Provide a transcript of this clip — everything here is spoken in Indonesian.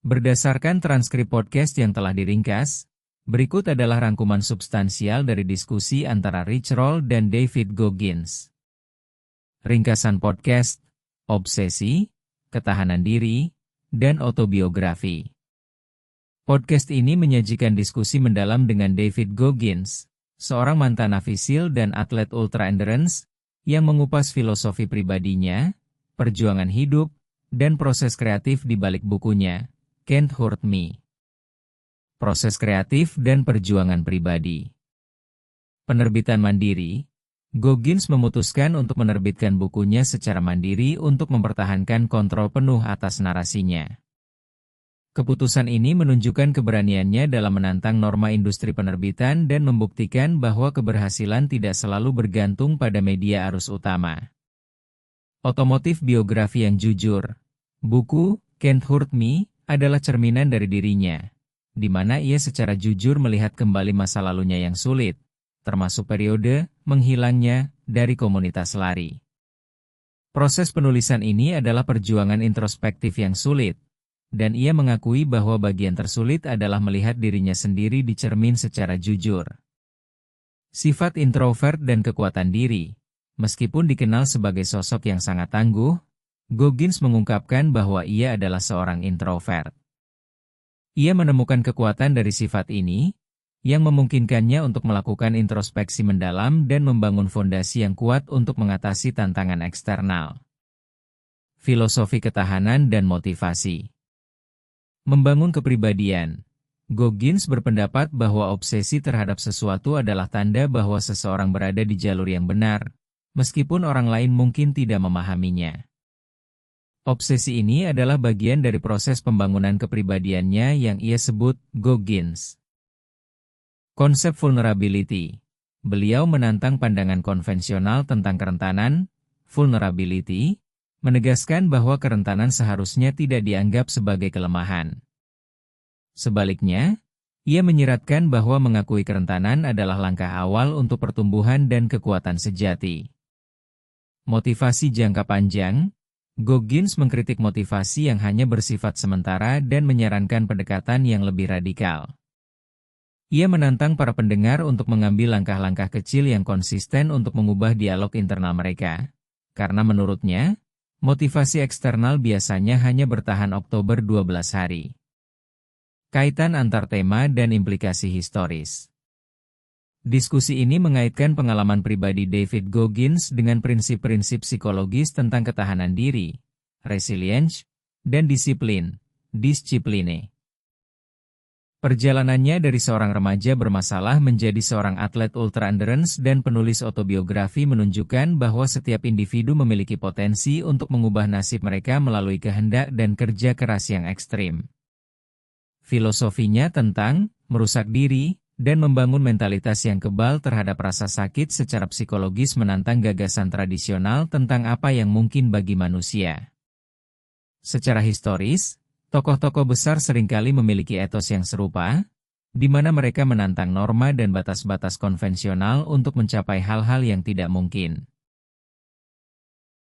Berdasarkan transkrip podcast yang telah diringkas, berikut adalah rangkuman substansial dari diskusi antara Rich Roll dan David Goggins. Ringkasan podcast, obsesi, ketahanan diri, dan autobiografi. Podcast ini menyajikan diskusi mendalam dengan David Goggins, seorang mantan Navy SEAL dan atlet ultra endurance, yang mengupas filosofi pribadinya, perjuangan hidup, dan proses kreatif di balik bukunya, Can't Hurt Me. Proses kreatif dan perjuangan pribadi. Penerbitan mandiri, Goggins memutuskan untuk menerbitkan bukunya secara mandiri untuk mempertahankan kontrol penuh atas narasinya. Keputusan ini menunjukkan keberaniannya dalam menantang norma industri penerbitan dan membuktikan bahwa keberhasilan tidak selalu bergantung pada media arus utama. Otomotif biografi yang jujur. Buku, Can't Hurt Me, adalah cerminan dari dirinya, di mana ia secara jujur melihat kembali masa lalunya yang sulit, termasuk periode menghilangnya dari komunitas lari. Proses penulisan ini adalah perjuangan introspektif yang sulit, dan ia mengakui bahwa bagian tersulit adalah melihat dirinya sendiri di cermin secara jujur. Sifat introvert dan kekuatan diri. Meskipun dikenal sebagai sosok yang sangat tangguh, Goggins mengungkapkan bahwa ia adalah seorang introvert. Ia menemukan kekuatan dari sifat ini, yang memungkinkannya untuk melakukan introspeksi mendalam dan membangun fondasi yang kuat untuk mengatasi tantangan eksternal. Filosofi ketahanan dan motivasi. Membangun kepribadian. Goggins berpendapat bahwa obsesi terhadap sesuatu adalah tanda bahwa seseorang berada di jalur yang benar, meskipun orang lain mungkin tidak memahaminya. Obsesi ini adalah bagian dari proses pembangunan kepribadiannya yang ia sebut Goggins. Konsep vulnerability. Beliau menantang pandangan konvensional tentang kerentanan, vulnerability, menegaskan bahwa kerentanan seharusnya tidak dianggap sebagai kelemahan. Sebaliknya, ia menyiratkan bahwa mengakui kerentanan adalah langkah awal untuk pertumbuhan dan kekuatan sejati. Motivasi jangka panjang. Goggins mengkritik motivasi yang hanya bersifat sementara dan menyarankan pendekatan yang lebih radikal. Ia menantang para pendengar untuk mengambil langkah-langkah kecil yang konsisten untuk mengubah dialog internal mereka, karena menurutnya, motivasi eksternal biasanya hanya bertahan Oktober 12 hari. Kaitan antar tema dan implikasi historis. Diskusi ini mengaitkan pengalaman pribadi David Goggins dengan prinsip-prinsip psikologis tentang ketahanan diri, resilience, dan disipline, discipline. Perjalanannya dari seorang remaja bermasalah menjadi seorang atlet ultra endurance dan penulis autobiografi menunjukkan bahwa setiap individu memiliki potensi untuk mengubah nasib mereka melalui kehendak dan kerja keras yang ekstrim. Filosofinya tentang merusak diri dan membangun mentalitas yang kebal terhadap rasa sakit secara psikologis menantang gagasan tradisional tentang apa yang mungkin bagi manusia. Secara historis, tokoh-tokoh besar seringkali memiliki etos yang serupa, di mana mereka menantang norma dan batas-batas konvensional untuk mencapai hal-hal yang tidak mungkin.